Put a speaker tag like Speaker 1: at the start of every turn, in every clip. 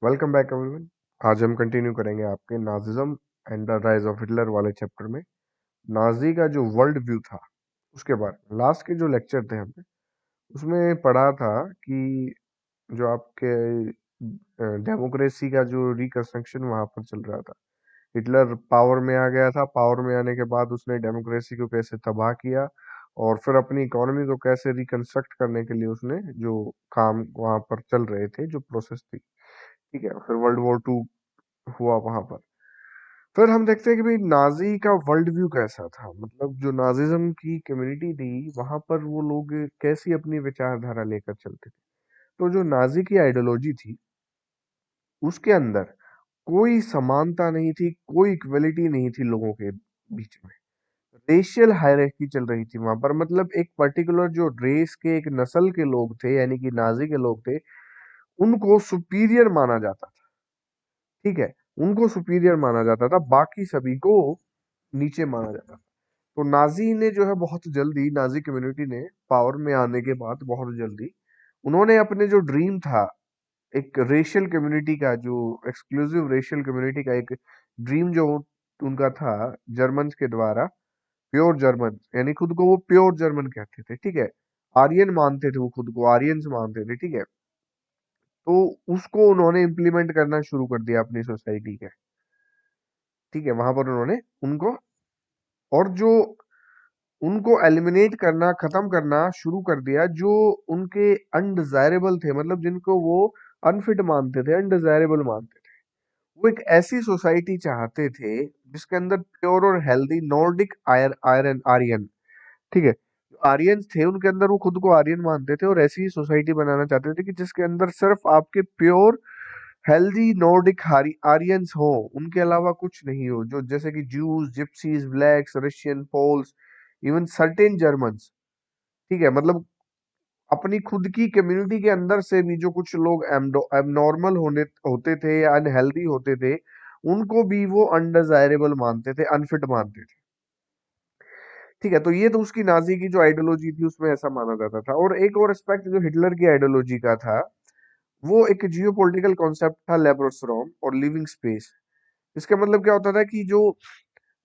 Speaker 1: Welcome back everyone. आज हम continue करेंगे आपके Nazism and the rise of Hitler वाले चैप्टर में। नाजी का जो वर्ल्ड व्यू था उसके बारे में लास्ट के जो लेक्चर थे हमने उसमें पढ़ा था कि जो आपके डेमोक्रेसी का जो रिकंस्ट्रक्शन वहां पर चल रहा था। हिटलर पावर में आ गया था। पावर में आने के बाद उसने डेमोक्रेसी को कैसे तबाह किया और फिर अपनी इकोनॉमी को कैसे रिकंस्ट्रक्ट करने के लिए उसने जो काम वहां पर चल रहे थे, जो प्रोसेस थी, ठीक है। फिर वर्ल्ड वॉर 2 हुआ वहां पर। फिर हम देखते हैं कि भाई नाजी का वर्ल्ड व्यू कैसा था, मतलब जो नाजिज्म की कम्युनिटी थी वहां पर वो लोग कैसी अपनी विचारधारा लेकर चलते थे। तो जो नाजी की आइडियोलॉजी थी उसके अंदर कोई समानता नहीं थी, कोई इक्वलिटी नहीं थी लोगों के बीच में। रेशियल हायरार्की चल रही थी वहां पर, मतलब एक पर्टिकुलर जो रेस के, एक नस्ल के लोग थे यानी कि नाजी के लोग थे, उनको सुपीरियर माना जाता था। ठीक है, उनको सुपीरियर माना जाता था, बाकी सभी को नीचे माना जाता था। तो नाजी ने जो है बहुत जल्दी, नाजी कम्युनिटी ने पावर में आने के बाद बहुत जल्दी उन्होंने अपने जो ड्रीम था, एक रेशियल कम्युनिटी का, जो एक्सक्लूसिव रेशियल कम्युनिटी का एक ड्रीम जो उनका था जर्मन के द्वारा, प्योर जर्मन, यानी खुद को वो प्योर जर्मन कहते थे, ठीक है। आर्यन मानते थे, वो खुद को आर्यंस मानते थे, ठीक है। तो उसको उन्होंने इम्प्लीमेंट करना शुरू कर दिया अपनी सोसाइटी के, ठीक है। वहां पर उन्होंने उनको, और जो उनको एलिमिनेट करना, खत्म करना शुरू कर दिया, जो उनके अनडिजायरेबल थे, मतलब जिनको वो अनफिट मानते थे, अनडिजायरेबल मानते थे। वो एक ऐसी सोसाइटी चाहते थे जिसके अंदर प्योर और हेल्दी नॉर्डिक आयरन आर्यन, ठीक है, जो आर्यन थे उनके अंदर वो खुद को आर्यन मानते थे, और ऐसी ही सोसाइटी बनाना चाहते थे कि जिसके अंदर सिर्फ आपके प्योर हेल्दी नॉर्डिक आर्यंस हो, उनके अलावा कुछ नहीं हो, जो जैसे कि Jews, Gypsies, blacks, Russian, Poles, even certain Germans, ठीक है। मतलब अपनी खुद की कम्युनिटी के अंदर से भी जो कुछ लोग एबनॉर्मल होने होते थे या अनहेल्दी होते थे, उनको भी वो अनडिजायरेबल मानते थे, अनफिट मानते थे, ठीक है। तो ये तो उसकी नाजी की जो आइडियोलॉजी थी उसमें ऐसा माना जाता था। और एक और एस्पेक्ट जो हिटलर की आइडियोलॉजी का था, वो एक जियोपॉलिटिकल कॉन्सेप्ट था, लेब्रोस्ट्रॉम और लिविंग स्पेस। इसका मतलब क्या होता था कि जो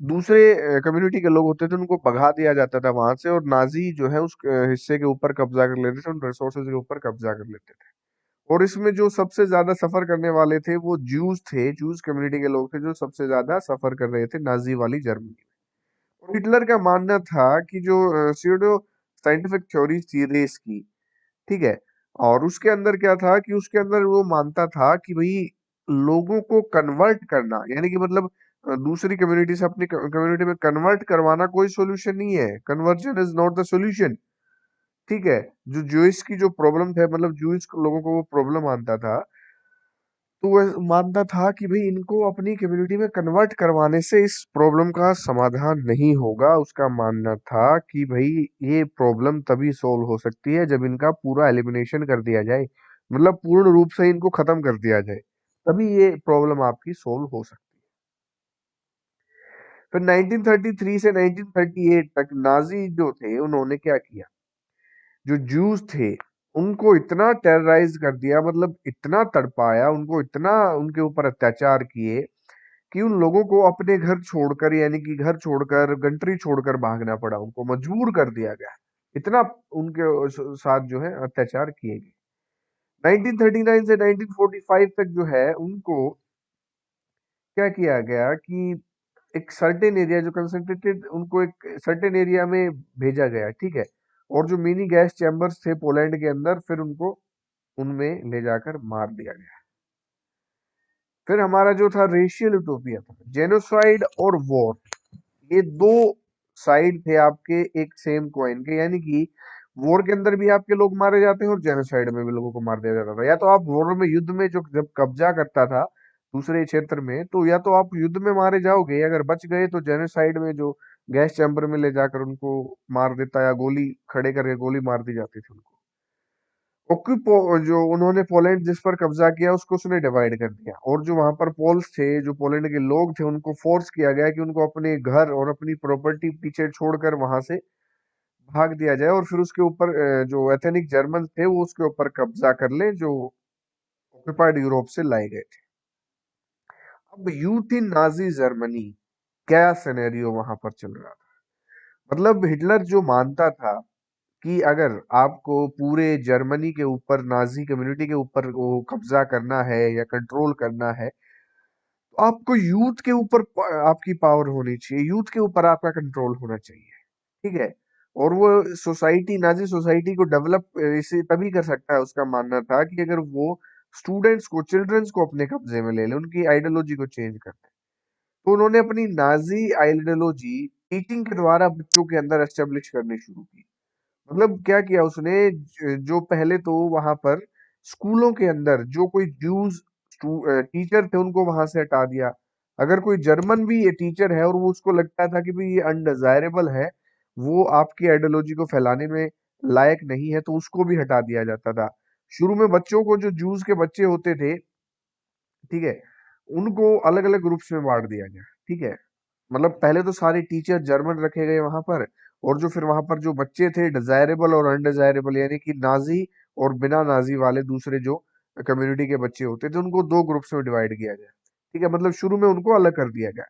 Speaker 1: दूसरे कम्युनिटी के लोग होते थे उनको भगा दिया जाता था वहां से, और नाजी जो है उस हिस्से के ऊपर कब्जा कर लेते थे, उन रिसोर्सेज के ऊपर कब्जा कर लेते थे। और इसमें जो सबसे ज्यादा सफर करने वाले थे वो जूस थे, जूस कम्युनिटी के लोग थे जो सबसे ज्यादा सफर कर रहे थे नाजी वाली जर्मनी। और हिटलर का मानना था कि जो सीडो साइंटिफिक थ्योरीज थी रेस की, ठीक है, और उसके अंदर क्या था कि उसके अंदर वो मानता था कि भाई लोगों को कन्वर्ट करना, यानी कि मतलब दूसरी कम्युनिटी से अपनी कम्युनिटी में कन्वर्ट करवाना कोई सॉल्यूशन नहीं है। Conversion is not the solution, ठीक है। जो जूइश की जो प्रॉब्लम थे, मतलब जूइश लोगों को वो प्रॉब्लम मानता था, तो वह मानता था कि भाई इनको अपनी कम्युनिटी में कन्वर्ट करवाने से इस प्रॉब्लम का समाधान नहीं होगा। उसका मानना था कि भाई ये प्रॉब्लम तभी सोल्व हो सकती है जब इनका पूरा एलिमिनेशन कर दिया जाए, मतलब पूर्ण रूप से इनको खत्म कर दिया जाए, तभी ये प्रॉब्लम आपकी सोल्व हो सकती है। फिर 1933 से 1938 तक नाजी जो थे उन्होंने क्या किया, जो जूस थे उनको इतना टेरराइज कर दिया, मतलब इतना तड़पाया उनको, इतना उनके ऊपर अत्याचार किए कि उन लोगों को अपने घर छोड़कर, यानी कि घर छोड़कर, कंट्री छोड़कर भागना पड़ा, उनको मजबूर कर दिया गया। इतना उनके साथ जो है अत्याचार किए गए। 1939 से 1945 तक जो है उनको क्या किया गया कि एक सर्टेन एरिया, जो कंसंट्रेटेड, उनको एक सर्टेन एरिया में भेजा गया, ठीक है। और जो मिनी गैस चैम्बर्स थे पोलैंड के अंदर, फिर उनको उनमें ले जाकर मार दिया गया। फिर हमारा जो था रेशियल यूटोपिया था, जेनोसाइड और वॉर, ये दो साइड थे आपके एक सेम कॉइन के, यानी कि वॉर के अंदर भी आपके लोग मारे जाते हैं और जेनोसाइड में भी लोगों को मार दिया जाता था। या तो आप वॉर में, युद्ध में, जो जब कब्जा करता था दूसरे क्षेत्र में, तो या तो आप युद्ध में मारे जाओगे, अगर बच गए तो जेनोसाइड में जो गैस चैम्बर में ले जाकर उनको मार देता, या गोली खड़े करके गोली मार दी जाती थी उनको। ओक्यूपो जो उन्होंने पोलैंड जिस पर कब्जा किया उसको उसने डिवाइड कर दिया, और जो वहां पर पोल्स थे, जो पोलैंड के लोग थे, उनको फोर्स किया गया कि उनको अपने घर और अपनी प्रॉपर्टी पीछे छोड़कर वहां से भाग दिया जाए, और फिर उसके ऊपर जो एथेनिक जर्मन थे वो उसके ऊपर कब्जा कर ले, जो ऑक्युपाइड यूरोप से लाए गए थे। अब यूथ इन नाजी जर्मनी, क्या सिनेरियो वहां पर चल रहा था। मतलब हिटलर जो मानता था कि अगर आपको पूरे जर्मनी के ऊपर, नाजी कम्युनिटी के ऊपर वो कब्जा करना है या कंट्रोल करना है, तो आपको यूथ के ऊपर आपकी पावर होनी चाहिए, यूथ के ऊपर आपका कंट्रोल होना चाहिए। ठीक है। और वो सोसाइटी, नाजी सोसाइटी को डेवलप इसे तभी कर सकता है, उसका मानना था कि अगर वो स्टूडेंट्स को, चिल्ड्रंस को अपने कब्जे में ले ले, उनकी आइडियोलॉजी को चेंज कर दे। तो उन्होंने अपनी नाजी आइडियोलॉजी टीचिंग के द्वारा बच्चों के अंदर एस्टेब्लिश करनी शुरू की। मतलब क्या किया उसने, जो पहले तो वहां पर स्कूलों के अंदर जो कोई ज्यूज टीचर थे उनको वहां से हटा दिया। अगर कोई जर्मन भी ये टीचर है और वो, उसको लगता था कि भाई ये अनडिजायरेबल है, वो आपकी आइडियोलॉजी को फैलाने में लायक नहीं है, तो उसको भी हटा दिया जाता था। शुरू में बच्चों को, जो जूस के बच्चे होते थे, ठीक है, उनको अलग अलग ग्रुप्स में बांट दिया गया। ठीक है। मतलब पहले तो सारे टीचर जर्मन रखे गए वहां पर, और जो फिर वहां पर जो बच्चे थे, डिजायरेबल और अनडिजायरेबल, यानी कि नाजी और बिना नाजी वाले दूसरे जो कम्युनिटी के बच्चे होते थे, उनको दो ग्रुप्स में डिवाइड किया गया। ठीक है। मतलब शुरू में उनको अलग कर दिया गया।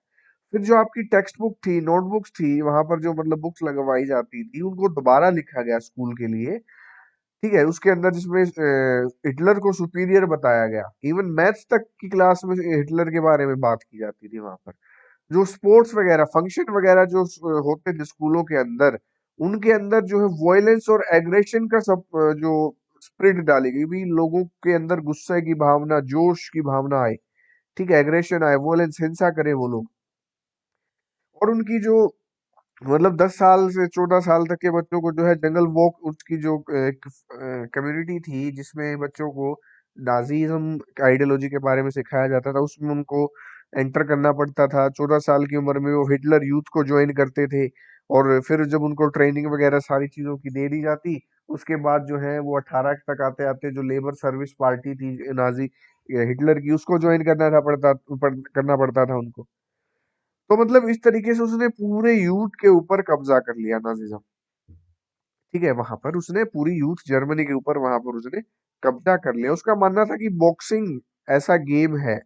Speaker 1: फिर जो आपकी टेक्स्ट बुक थी, नोटबुक्स थी, वहां पर जो मतलब बुक्स लगवाई जाती थी, उनको दोबारा लिखा गया स्कूल के लिए। ठीक है। उसके अंदर जिसमें हिटलर को सुपीरियर बताया गया, इवन मैथ्स तक की क्लास में हिटलर के बारे में बात की जाती थी वहां पर। जो स्पोर्ट्स वगैरह, फंक्शन वगैरह जो होते थे स्कूलों के अंदर, उनके अंदर जो है वॉयलेंस और एग्रेशन का सब जो स्प्रिट डाली गई भी, लोगों के अंदर गुस्से की भावना, जोश की भावना आए। ठीक है। एग्रेशन आए, वॉयलेंस, हिंसा करे वो लोग। और उनकी जो, मतलब 10 साल से 14 साल तक के बच्चों को जो है जंगल वॉक, उसकी जो कम्युनिटी थी जिसमें बच्चों को नाजीज्म आइडियोलॉजी के बारे में सिखाया जाता था, उसमें उनको एंटर करना पड़ता था। 14 साल की उम्र में वो हिटलर यूथ को ज्वाइन करते थे। और फिर जब उनको ट्रेनिंग वगैरह सारी चीजों की दे दी जाती, उसके बाद जो है वो 18 तक आते आते जो लेबर सर्विस पार्टी थी नाजी हिटलर की, उसको ज्वाइन करना पड़ता था उनको। तो मतलब इस तरीके से उसने पूरे यूथ के ऊपर कब्जा कर लिया नाजिज्म। ठीक है। वहां पर उसने पूरी यूथ जर्मनी के ऊपर वहां पर उसने कब्जा कर लिया। उसका मानना था कि बॉक्सिंग ऐसा गेम है।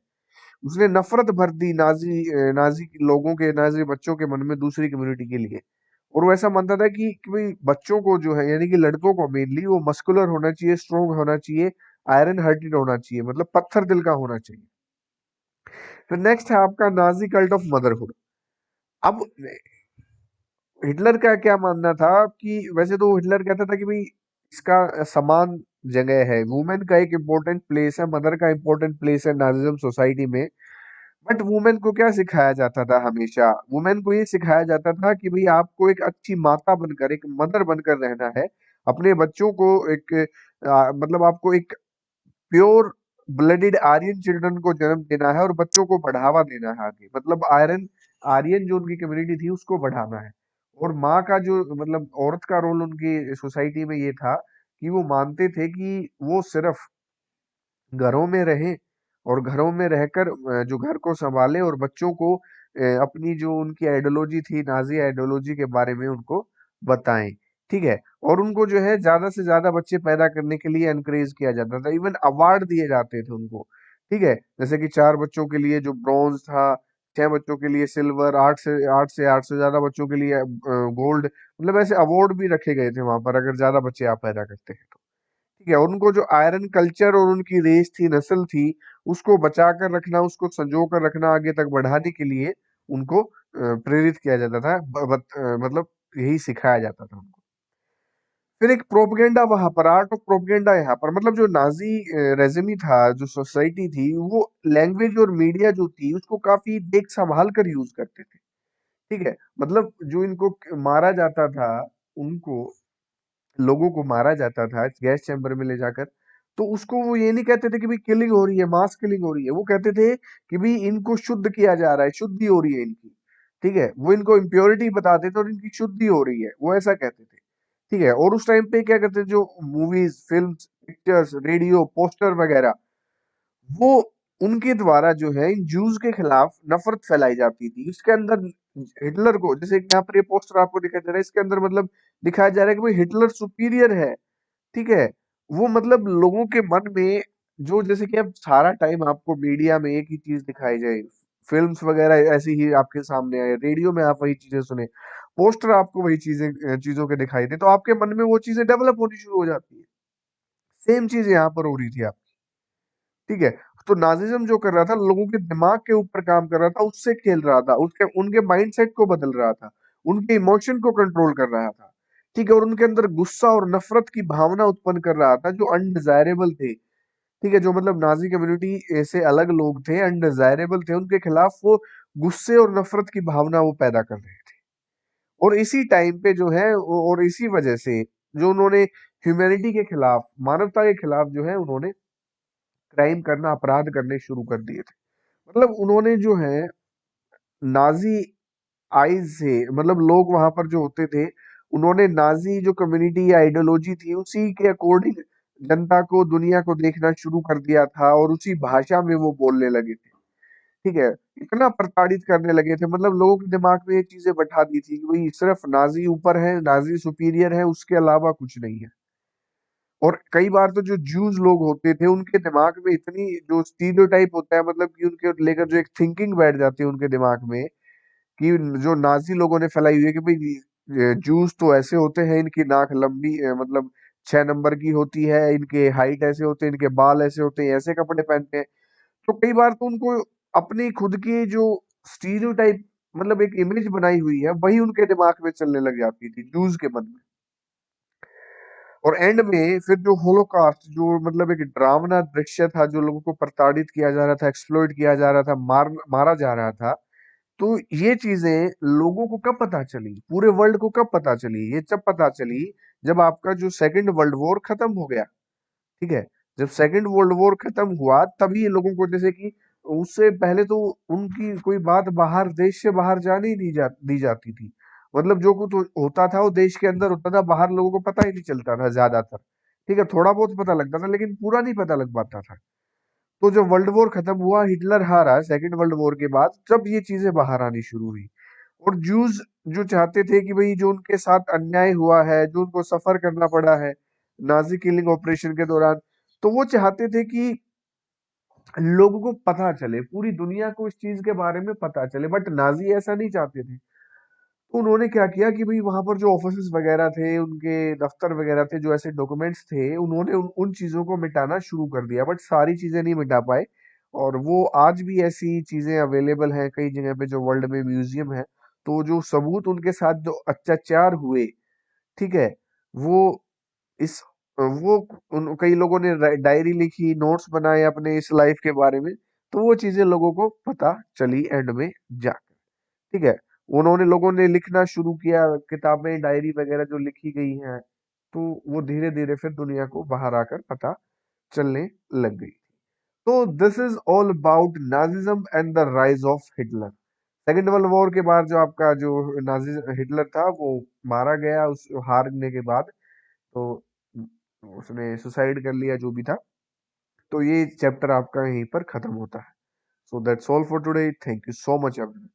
Speaker 1: उसने नफरत भर दी नाजी लोगों के, नाजी बच्चों के मन में दूसरी कम्युनिटी के लिए। और वो ऐसा मानता था कि भाई बच्चों को जो है, यानी कि लड़कों को मेनली, वो मस्कुलर होना चाहिए, स्ट्रोंग होना चाहिए, आयरन हार्टेड होना चाहिए, मतलब पत्थर दिल का होना चाहिए। फिर नेक्स्ट है आपका नाजी कल्ट ऑफ मदरहुड। अब हिटलर का क्या मानना था कि वैसे तो हिटलर कहता था कि भाई इसका समान जगह है, वुमेन का एक इम्पोर्टेंट प्लेस है, मदर का इम्पोर्टेंट प्लेस है नाजिज्म सोसाइटी में। बट वुमेन को क्या सिखाया जाता था, हमेशा वुमेन को ये सिखाया जाता था कि भाई आपको एक अच्छी माता बनकर, एक मदर बनकर रहना है। अपने बच्चों को एक मतलब आपको एक प्योर ब्लडेड आर्यन चिल्ड्रन को जन्म देना है और बच्चों को बढ़ावा देना है आगे, मतलब आयरन, आर्यन जो उनकी कम्युनिटी थी उसको बढ़ाना है। और माँ का जो, मतलब औरत का रोल उनकी सोसाइटी में ये था कि वो मानते थे कि वो सिर्फ घरों में रहें, और घरों में रहकर जो घर को संभाले और बच्चों को अपनी जो उनकी आइडियोलॉजी थी, नाजी आइडियोलॉजी के बारे में उनको बताएं। ठीक है। और उनको जो है ज्यादा से ज्यादा बच्चे पैदा करने के लिए एनकरेज किया जाता था, इवन अवार्ड दिए जाते थे उनको। ठीक है। जैसे कि 4 बच्चों के लिए जो ब्रॉन्ज था, 6 बच्चों के लिए सिल्वर, आठ से ज्यादा बच्चों के लिए गोल्ड, मतलब ऐसे अवार्ड भी रखे गए थे वहां पर, अगर ज्यादा बच्चे आप पैदा करते हैं तो। ठीक है। और उनको जो आयरन कल्चर और उनकी रेस थी, नस्ल थी, उसको बचा कर रखना, उसको संजो कर रखना, आगे तक बढ़ाने के लिए उनको प्रेरित किया जाता था, मतलब यही सिखाया जाता था उनको। फिर एक प्रोपगेंडा वहां पर, आर्ट ऑफ प्रोपगेंडा यहाँ पर, मतलब जो नाजी रेजिमी था, जो सोसाइटी थी, वो लैंग्वेज और मीडिया जो थी उसको काफी देख संभाल कर यूज करते थे। ठीक है। मतलब जो इनको मारा जाता था, उनको, लोगों को मारा जाता था गैस चैम्बर में ले जाकर, तो उसको वो ये नहीं कहते थे कि भाई किलिंग हो रही है, मास किलिंग हो रही है, वो कहते थे कि भाई इनको शुद्ध किया जा रहा है, शुद्धि हो रही है इनकी। ठीक है। वो इनको इम्प्योरिटी बताते थे और इनकी शुद्धि हो रही है, वो ऐसा कहते थे। ठीक है। और उस टाइम पे क्या करते थे, जो movies, films, pictures, radio, poster वगैरह, वो उनके द्वारा जो है इन जूस के खिलाफ नफरत फैलाई जाती थी। इसके अंदर हिटलर को, जैसे यहाँ पर ये पोस्टर आपको दिखाई दे रहा है, इसके अंदर मतलब दिखाया जा रहा है कि भाई हिटलर सुपीरियर है। ठीक है। वो मतलब लोगों के मन में जो जैसे कि अब सारा टाइम आपको मीडिया में एक ही चीज दिखाई जाए, फिल्म्स वगैरह ऐसी ही आपके सामने आए, रेडियो में आप वही चीजें सुने, पोस्टर आपको वही चीजों के दिखाई दे, तो आपके मन में वो चीजें डेवलप होनी शुरू हो जाती है। सेम चीज यहाँ पर हो रही थी आप, ठीक है। तो नाजिज्म जो कर रहा था, लोगों के दिमाग के ऊपर काम कर रहा था, उससे खेल रहा था, उसके उनके माइंडसेट को बदल रहा था, उनके इमोशन को कंट्रोल कर रहा था, ठीक है। और उनके अंदर गुस्सा और नफरत की भावना उत्पन्न कर रहा था जो अनडिजायरेबल थे, ठीक है। जो मतलब नाजी कम्युनिटी से अलग लोग थे, अनडिजायरेबल थे, उनके खिलाफ वो गुस्से और नफरत की भावना वो पैदा कर रहे थे। और इसी टाइम पे जो है और इसी वजह से जो उन्होंने ह्यूमैनिटी के खिलाफ, मानवता के खिलाफ जो है उन्होंने क्राइम करना, अपराध करने शुरू कर दिए थे। मतलब उन्होंने जो है नाजी आइज से, मतलब लोग वहां पर जो होते थे, उन्होंने नाजी जो कम्युनिटी या आइडियोलॉजी थी उसी के अकॉर्डिंग जनता को, दुनिया को देखना शुरू कर दिया था, और उसी भाषा में वो बोलने लगे थे, ठीक है। इतना प्रताड़ित करने लगे थे, मतलब लोगों के दिमाग में ये चीजें बैठा दी थी कि भाई सिर्फ नाजी ऊपर है, नाजी सुपीरियर है, उसके अलावा कुछ नहीं है। और कई बार तो जो ज्यूज लोग होते थे उनके दिमाग में इतनी जो स्टीरियोटाइप होता है, मतलब कि उनके लेकर जो एक थिंकिंग बैठ जाती है उनके दिमाग में, कि जो नाजी लोगों ने फैलाई हुई है कि भाई जूस तो ऐसे होते हैं, इनकी नाक लंबी मतलब 6 नंबर की होती है, इनके हाइट ऐसे होते हैं, इनके बाल ऐसे होते हैं, ऐसे कपड़े पहनते हैं। तो कई बार तो उनको अपनी खुद की जो स्टीरियोटाइप, मतलब एक इमेज बनाई हुई है, वही उनके दिमाग में चलने लग जाती थी जूस के मन में। और एंड में फिर जो होलोकास्ट, जो मतलब एक डरावना दृश्य था, जो लोगों को प्रताड़ित किया जा रहा था, एक्सप्लॉइट किया जा रहा था, मारा जा रहा था, तो ये चीजें लोगों को कब पता चली, पूरे वर्ल्ड को कब पता चली, ये जब पता चली जब आपका जो सेकंड वर्ल्ड वॉर खत्म हो गया, ठीक है। जब सेकंड वर्ल्ड वॉर खत्म हुआ तभी ये लोगों को, जैसे कि उससे पहले तो उनकी कोई बात बाहर, देश से बाहर जाने ही नहीं दी जाती थी। मतलब जो कुछ होता था वो देश के अंदर होता था, बाहर लोगों को पता ही नहीं चलता था ज्यादातर, ठीक है। थोड़ा बहुत पता लगता था लेकिन पूरा नहीं पता लग पाता था। तो जब वर्ल्ड वॉर खत्म हुआ, हिटलर हारा सेकंड वर्ल्ड वॉर के बाद, जब ये चीजें बाहर आनी शुरू हुई, और जूस जो चाहते थे कि भाई जो उनके साथ अन्याय हुआ है, जो उनको सफर करना पड़ा है नाजी किलिंग ऑपरेशन के दौरान, तो वो चाहते थे कि लोगों को पता चले, पूरी दुनिया को इस चीज के बारे में पता चले, बट नाजी ऐसा नहीं चाहते थे। तो उन्होंने क्या किया कि भाई वहां पर जो ऑफिस वगैरह थे, उनके दफ्तर वगैरह थे, जो ऐसे डॉक्यूमेंट्स थे, उन्होंने उन चीजों को मिटाना शुरू कर दिया, बट सारी चीजें नहीं मिटा पाए। और वो आज भी ऐसी चीजें अवेलेबल हैं कई जगह पे, जो वर्ल्ड में म्यूजियम है। तो जो सबूत उनके साथ जो अत्याचार हुए, ठीक है, वो इस वो कई लोगों ने डायरी लिखी, नोट्स बनाए अपने इस लाइफ के बारे में, तो वो चीजें लोगों को पता चली एंड में जाकर, ठीक है। उन्होंने, लोगों ने लिखना शुरू किया, किताबें, डायरी वगैरह जो लिखी गई हैं, तो वो धीरे धीरे फिर दुनिया को बाहर आकर पता चलने लग गई। तो this is all about Nazism and the rise of Hitler. Second world war के बाद जो आपका जो नाजी हिटलर था वो मारा गया, उस हारने के बाद। तो उसने सुसाइड कर लिया, जो भी था। तो ये चैप्टर आपका यहीं पर खत्म होता है। So that's all for today, thank you so much everyone.